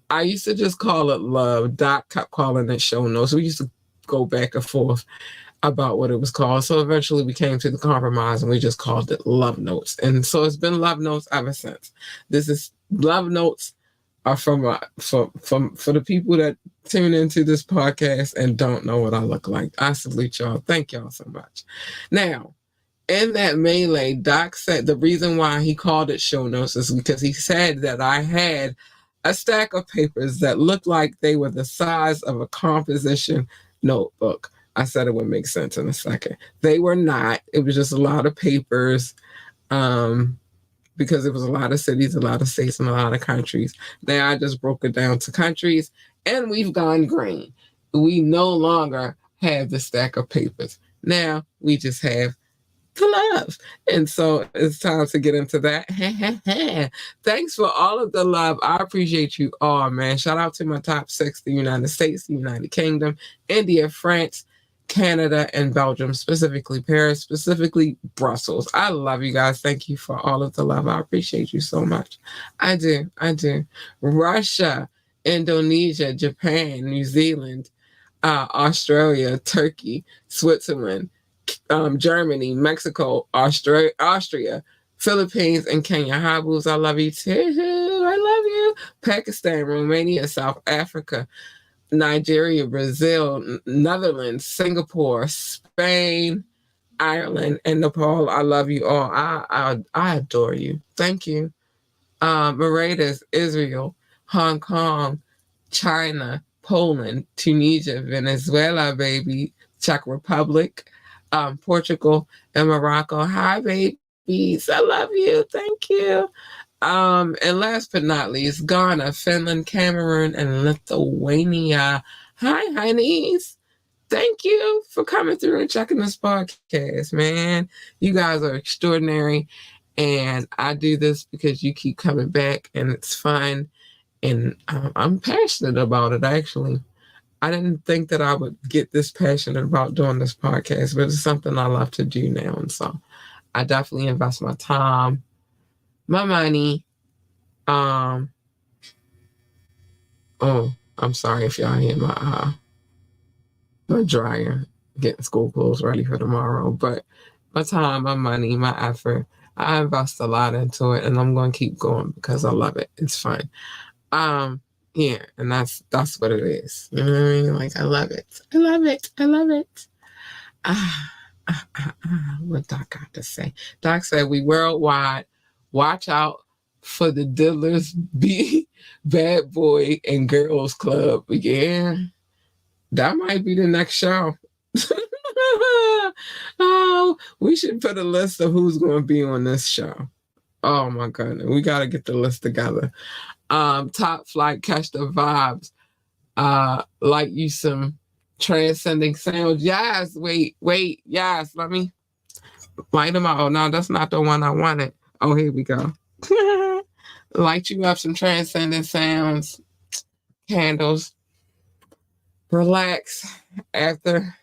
I used to just call it love. Doc kept calling it show notes. We used to go back and forth about what it was called. So eventually we came to the compromise and we just called it love notes. And so it's been love notes ever since. This is love notes are from for the people that tune into this podcast and don't know what I look like. I salute y'all. Thank y'all so much. Now, in that melee, Doc said the reason why he called it show notes is because he said that I had a stack of papers that looked like they were the size of a composition notebook. I said it would make sense in a second. They were not. It was just a lot of papers. Because it was a lot of cities, a lot of states, and a lot of countries. Now I just broke it down to countries, and we've gone green. We no longer have the stack of papers. Now we just have the love. And so it's time to get into that. Thanks for all of the love. I appreciate you all, man. Shout out to my top 6, the United States, the United Kingdom, India, France, Canada, and Belgium, specifically Paris, specifically Brussels. I love you guys. Thank you for all of the love. I appreciate you so much. I do. I do. Russia, Indonesia, Japan, New Zealand, Australia, Turkey, Switzerland, Germany, Mexico, Austria, Philippines, and Kenya. Hi, Boos. I love you too. I love you. Pakistan, Romania, South Africa, Nigeria, Brazil, Netherlands, Singapore, Spain, Ireland, and Nepal. I love you all. I adore you. Thank you. Mauritius, Israel, Hong Kong, China, Poland, Tunisia, Venezuela, baby, Czech Republic, Portugal, and Morocco. Hi, babies. I love you. Thank you. And last but not least, Ghana, Finland, Cameroon, and Lithuania. Hi, honeys. Thank you for coming through and checking this podcast, man. You guys are extraordinary. And I do this because you keep coming back and it's fun. And I'm passionate about it, actually. I didn't think that I would get this passionate about doing this podcast, but it's something I love to do now. And so I definitely invest my time, my money. Oh, I'm sorry if y'all hear my dryer getting school clothes ready for tomorrow. But my time, my money, my effort, I invest a lot into it, and I'm going to keep going because I love it. It's fun. Yeah, and that's what it is. You know what I mean? Like I love it. I love it. I love it. What Doc got to say? Doc said we worldwide. Watch out for the Diddlers B Bad Boy and Girls Club. Yeah, that might be the next show. Oh, we should put a list of who's going to be on this show. Oh my goodness, we got to get the list together. Top Flight, Catch the Vibes. Like you some Transcending Sound. Yes, wait, yes, let me light them out. Oh, no, that's not the one I wanted. Oh, here we go. Light you up some Transcending Sounds, candles. Relax after.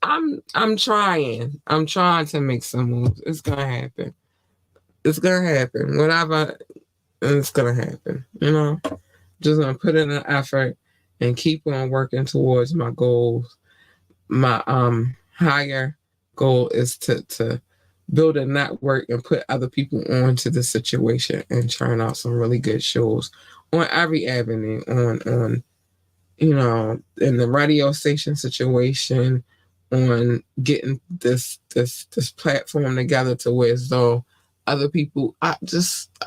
I'm trying. I'm trying to make some moves. It's gonna happen. It's gonna happen. Whatever, it's gonna happen. You know, just gonna put in an effort and keep on working towards my goals. My higher goal is to build a network and put other people onto the situation and churn out some really good shows on every avenue, on you know, in the radio station situation, on getting this platform together to where as though other people I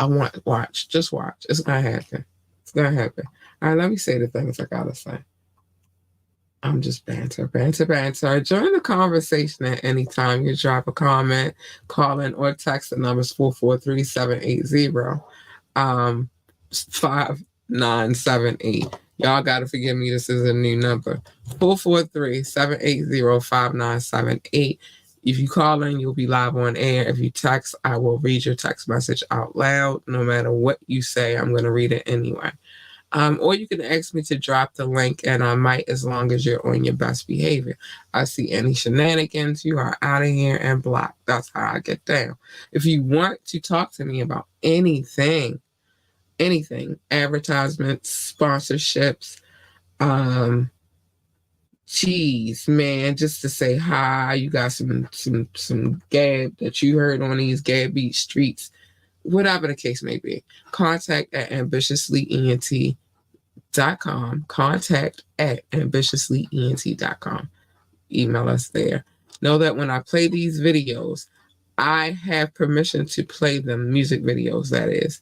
want watch. Just watch. It's gonna happen. It's gonna happen. All right, let me say the things I gotta say. I'm just banter. Join the conversation at any time. You drop a comment, call in, or text. The numbers 443-780 5978. Y'all gotta forgive me. This is a new number. 443-780-5978. If you call in, you'll be live on air. If you text, I will read your text message out loud. No matter what you say, I'm gonna read it anyway. Or you can ask me to drop the link, and I might, as long as you're on your best behavior. I see any shenanigans, you are out of here and blocked. That's how I get down. If you want to talk to me about anything, advertisements, sponsorships, geez, man, just to say hi, you got some Gab that you heard on these Gab Beat streets, whatever the case may be, contact at ambitiouslyent.com. Contact at ambitiouslyent.com. Email us there. Know that when I play these videos, I have permission to play them, music videos, that is.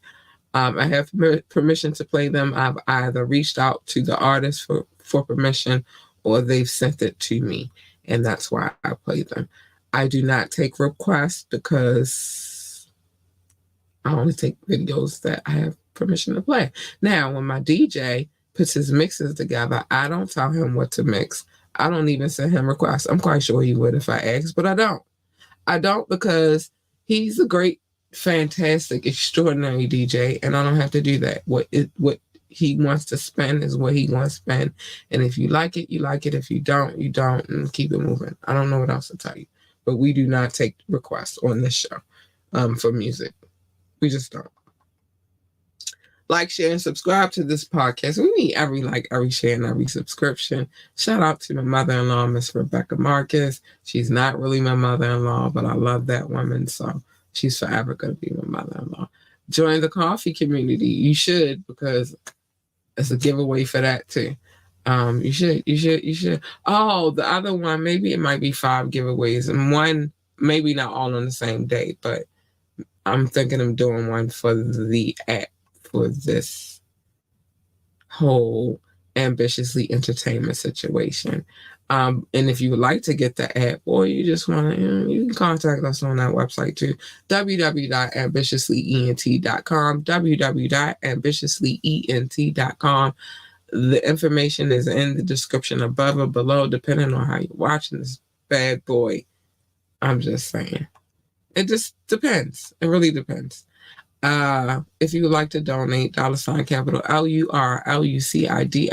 I have permission to play them. I've either reached out to the artist for permission, or they've sent it to me, and that's why I play them. I do not take requests because I only take videos that I have permission to play. Now, when my DJ puts his mixes together, I don't tell him what to mix. I don't even send him requests. I'm quite sure he would if I asked, but I don't. I don't, because he's a great, fantastic, extraordinary DJ, and I don't have to do that. What he wants to spend is what he wants to spend, and if you like it, you like it. If you don't, you don't, and keep it moving. I don't know what else to tell you, but we do not take requests on this show for music. We just don't. Like, share, and subscribe to this podcast. We need every share and every subscription. Shout out to my mother-in-law, Miss Rebecca Marcus. She's not really my mother-in-law, but I love that woman, so she's forever going to be my mother-in-law. Join the coffee community. You should, because it's a giveaway for that too. You should. Oh, the other one, maybe it might be 5 giveaways, and one, maybe not all on the same day, but I'm thinking of doing one for the app for this whole Ambitiously Entertainment situation. And if you would like to get the app, or you just want to, you can contact us on that website too, www.ambitiouslyent.com, www.ambitiouslyent.com. The information is in the description above or below, depending on how you're watching this bad boy. I'm just saying. It just depends. It really depends. If you would like to donate, $ capital LURLUCIDITY.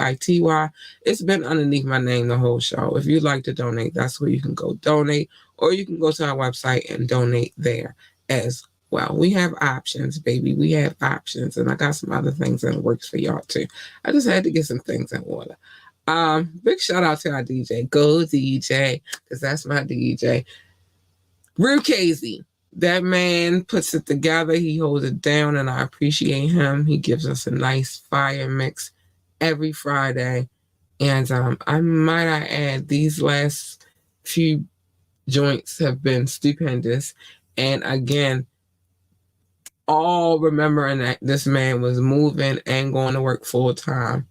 It's been underneath my name the whole show. If you'd like to donate, that's where you can go donate, or you can go to our website and donate there as well. We have options, baby. We have options, and I got some other things that works for y'all too. I just had to get some things in order. Big shout out to our DJ. Go DJ, because that's my DJ. Real Casey. That man puts it together. He holds it down, and I appreciate him. He gives us a nice fire mix every Friday. And I might add, these last few joints have been stupendous. And again, all remembering that this man was moving and going to work full time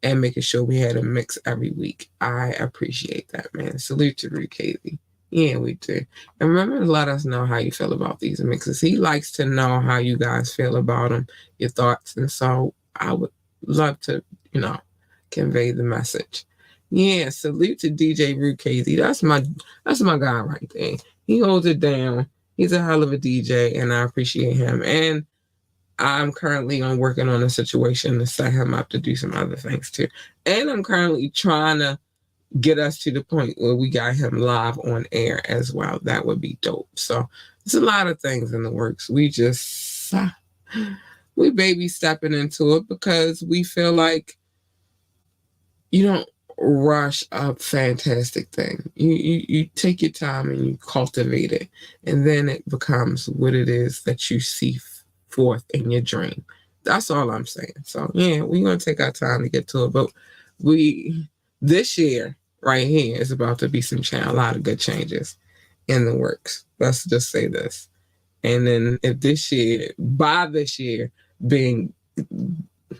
and making sure we had a mix every week. I appreciate that, man. Salute to Rude Casey. Yeah, we do. And remember to let us know how you feel about these mixes. He likes to know how you guys feel about them, your thoughts. And so I would love to, convey the message. Yeah, salute to DJ Rude Casey. That's my guy right there. He holds it down. He's a hell of a DJ, and I appreciate him. And I'm currently working on a situation to set him up to do some other things too. And I'm currently trying to get us to the point where we got him live on air as well. That would be dope. So there's a lot of things in the works. We baby stepping into it, because we feel like you don't rush a fantastic thing. You take your time and you cultivate it, and then it becomes what it is that you see forth in your dream. That's all I'm saying. So yeah, we're gonna take our time to get to it. But this year, right here is about to be some change, a lot of good changes in the works. Let's just say this. And then if this year, by this year being,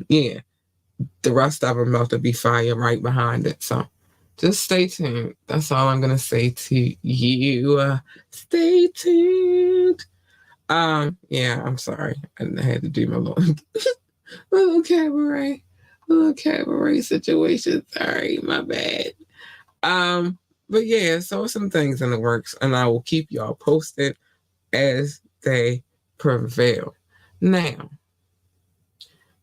yeah, the rest of them about to be fire right behind it. So just stay tuned. That's all I'm gonna say to you. Stay tuned. Yeah, I'm sorry. I had to do my little cabaret situation. Sorry, my bad. Um, but yeah, so some things in the works, and I will keep y'all posted as they prevail. Now,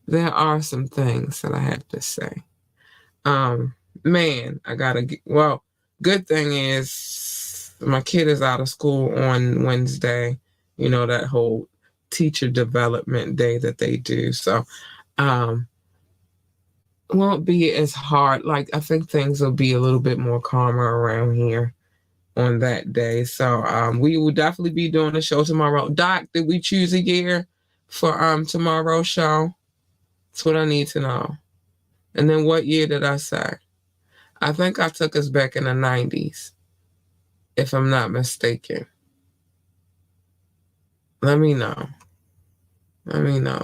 there are some things that I have to say. Um, Man, I gotta get, well, good thing is my kid is out of school on Wednesday, you know, that whole teacher development day that they do. So, um, won't be as hard. Like, I think things will be a little bit more calmer around here on that day. So, we will definitely be doing a show tomorrow. Doc, did we choose a year for tomorrow's show? That's what I need to know. And then what year did I say? I think I took us back in the 90s, if I'm not mistaken. Let me know. Let me know.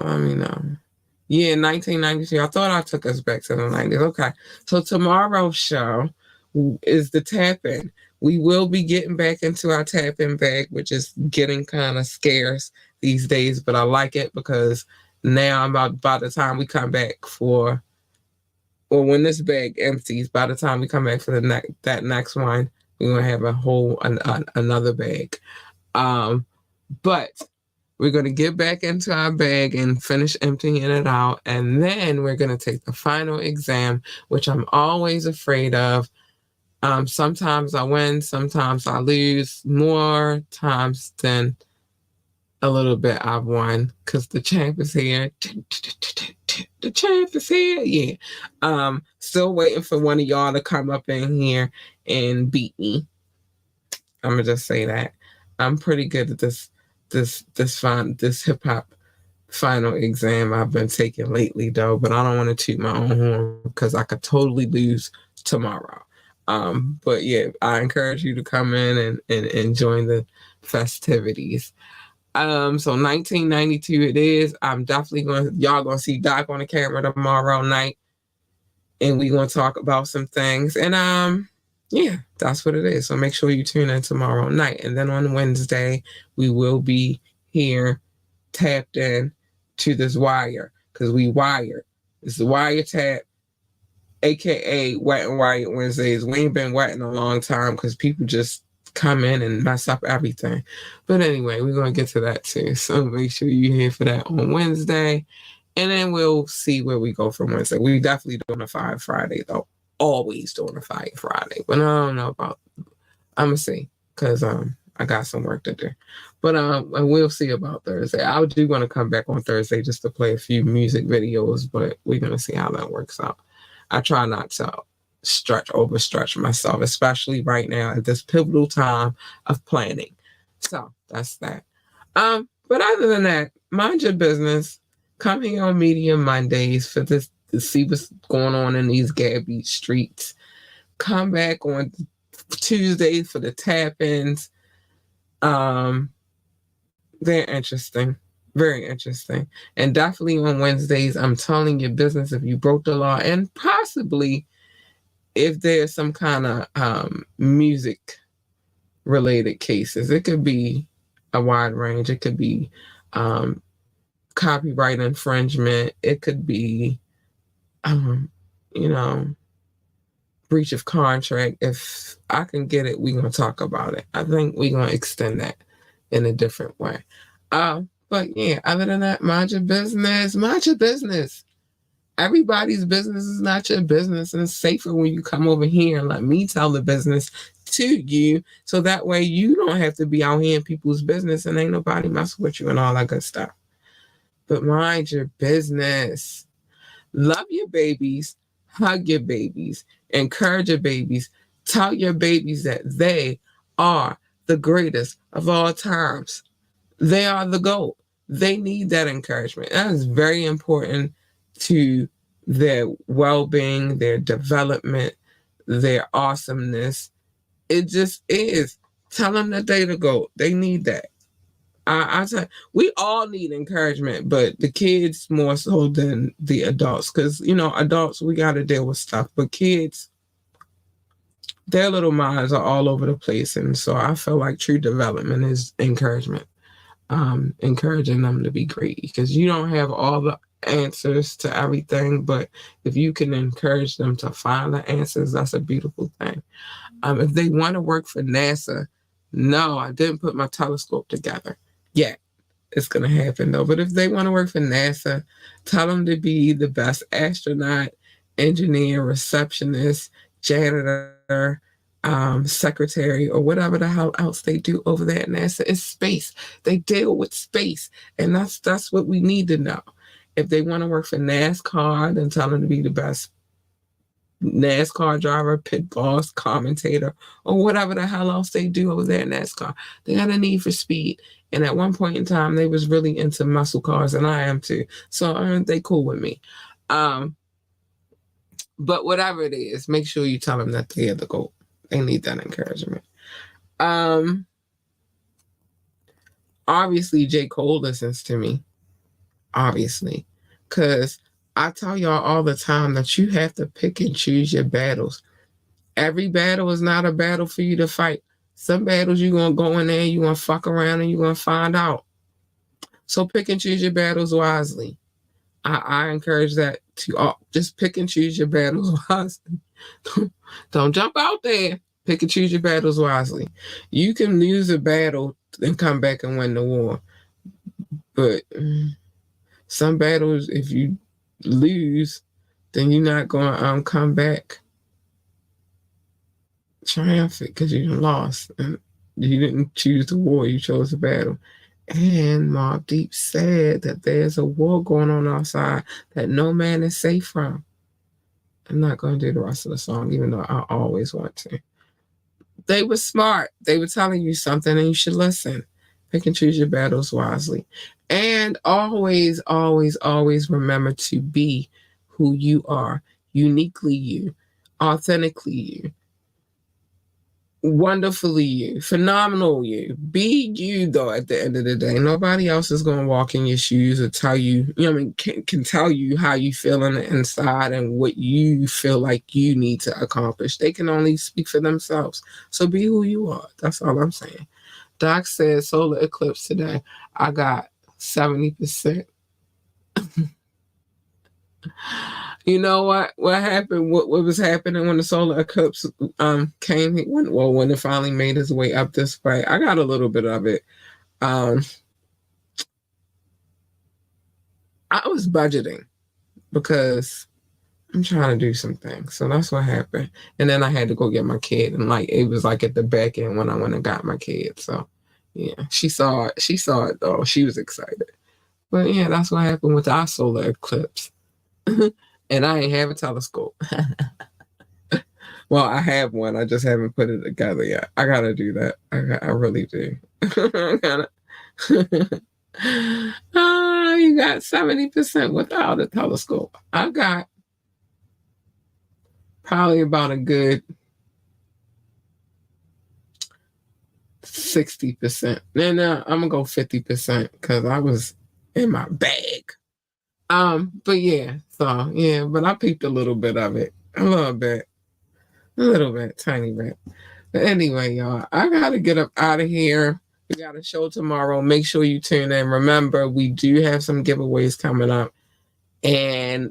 Yeah, 1992. I thought I took us back to the 90s. Okay. So tomorrow's show is the tap in. We will be getting back into our tap in bag, which is getting kind of scarce these days, but I like it because now by the time we come back for, or when this bag empties, by the time we come back for that next one, we're gonna have a whole another bag. But we're gonna get back into our bag and finish emptying it out, and then we're gonna take the final exam, which I'm always afraid of. Sometimes I win, sometimes I lose. More times than a little bit I've won because the champ is here. The champ is here. Yeah. Still waiting for one of y'all to come up in here and beat me. I'm gonna just say that. I'm pretty good at this hip hop final exam I've been taking lately though, but I don't want to toot my own horn because I could totally lose tomorrow. But yeah, I encourage you to come in and join the festivities. So 1992 it is. I'm definitely y'all gonna see Doc on the camera tomorrow night, and we gonna talk about some things. And yeah, that's what it is. So make sure you tune in tomorrow night, and then on Wednesday we will be here tapped in to this wire because we wired. It's the wire tap, aka Wet and Wired Wednesdays. We ain't been wet in a long time because people just come in and mess up everything. But anyway, we're gonna get to that too. So make sure you're here for that on Wednesday. And then we'll see where we go from Wednesday. We definitely doing a Fire Friday though. Always doing a Fire Friday. But I don't know about I'm gonna see. Cause I got some work to do. But and we'll see about Thursday. I do want to come back on Thursday just to play a few music videos, but we're gonna see how that works out. I try not to overstretch myself, especially right now at this pivotal time of planning. So that's that. But other than that, mind your business. Come here on Media Mondays for this to see what's going on in these Gab Beat streets. Come back on Tuesdays for the tap-ins. They're interesting. Very interesting. And definitely on Wednesdays, I'm telling your business if you broke the law and possibly if there's some kind of music related cases. It could be a wide range. It could be copyright infringement. It could be, you know, breach of contract. If I can get it, we're going to talk about it. I think we're going to extend that in a different way. But yeah, other than that, mind your business. Mind your business. Everybody's business is not your business, and it's safer when you come over here and let me tell the business to you, so that way you don't have to be out here in people's business and ain't nobody messing with you and all that good stuff. But mind your business. Love your babies, hug your babies, encourage your babies, tell your babies that they are the greatest of all times. They are the GOAT. They need that encouragement. That is very important to their well-being, their development, their awesomeness. It just is. Tell them that they the GOAT. They need that. I tell we all need encouragement, but the kids more so than the adults. Because, adults, we got to deal with stuff. But kids, their little minds are all over the place. And so I feel like true development is encouragement. Encouraging them to be great. Because you don't have all the answers to everything. But if you can encourage them to find the answers, that's a beautiful thing. If they want to work for NASA, no, I didn't put my telescope together yet. It's going to happen though. But if they want to work for NASA, tell them to be the best astronaut, engineer, receptionist, janitor, secretary, or whatever the hell else they do over there at NASA. It's space. They deal with space. And that's what we need to know. If they want to work for NASCAR, then tell them to be the best NASCAR driver, pit boss, commentator, or whatever the hell else they do over there in NASCAR. They got a need for speed. And at one point in time, they was really into muscle cars, and I am too. So they cool with me. But whatever it is, make sure you tell them that they are the GOAT. They need that encouragement. Obviously, J. Cole listens to me. Obviously. Because I tell y'all all the time that you have to pick and choose your battles. Every battle is not a battle for you to fight. Some battles you're going to go in there, you're going to fuck around, and you're going to find out. So pick and choose your battles wisely. I encourage that to just pick and choose your battles wisely. Don't jump out there. Pick and choose your battles wisely. You can lose a battle and come back and win the war. But some battles, if you lose, then you're not going to come back triumphant because you lost. And you didn't choose the war, you chose the battle. And Mobb Deep said that there's a war going on outside that no man is safe from. I'm not going to do the rest of the song, even though I always want to. They were smart. They were telling you something and you should listen. Pick and choose your battles wisely. And always, always, always remember to be who you are. Uniquely you. Authentically you. Wonderfully you. Phenomenal you. Be you, though, at the end of the day. Nobody else is going to walk in your shoes or tell you, can tell you how you feel on the inside and what you feel like you need to accomplish. They can only speak for themselves. So be who you are. That's all I'm saying. Doc said solar eclipse today. I got 70%. You know what? What happened? What was happening when the solar eclipse came? When it finally made its way up this way, I got a little bit of it. I was budgeting because I'm trying to do some things, so that's what happened. And then I had to go get my kid, and it was at the back end when I went and got my kid. So yeah, she saw it. She saw it though. She was excited. But yeah, that's what happened with our solar eclipse. And I ain't have a telescope. Well, I have one. I just haven't put it together yet. I gotta do that. I really do. I gotta. You got 70% without a telescope. I got probably about a good 60%. And I'm gonna go 50% because I was in my bag. But yeah, so yeah, but I peeped a little bit of it. A little bit, tiny bit. But anyway, y'all, I gotta get up out of here. We got a show tomorrow. Make sure you tune in. Remember, we do have some giveaways coming up. And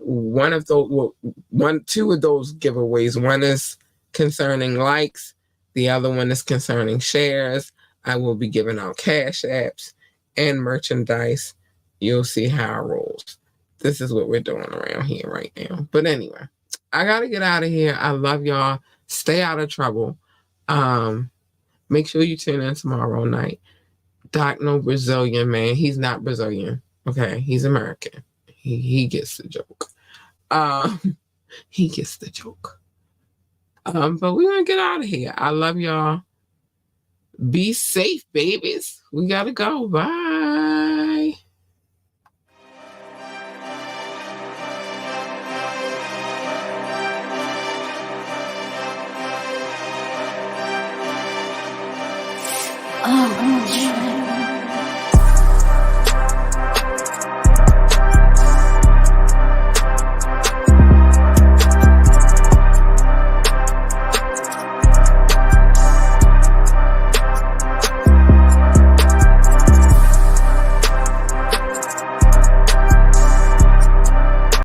two of those giveaways, one is concerning likes, the other one is concerning shares. I will be giving out cash apps and merchandise. You'll see how it rolls. This is what we're doing around here right now. But anyway, I got to get out of here. I love y'all. Stay out of trouble. Make sure you tune in tomorrow night. Doc, no Brazilian, man. He's not Brazilian. Okay, he's American. He gets the joke. He gets the joke. But we're going to get out of here. I love y'all. Be safe, babies. We got to go. Bye.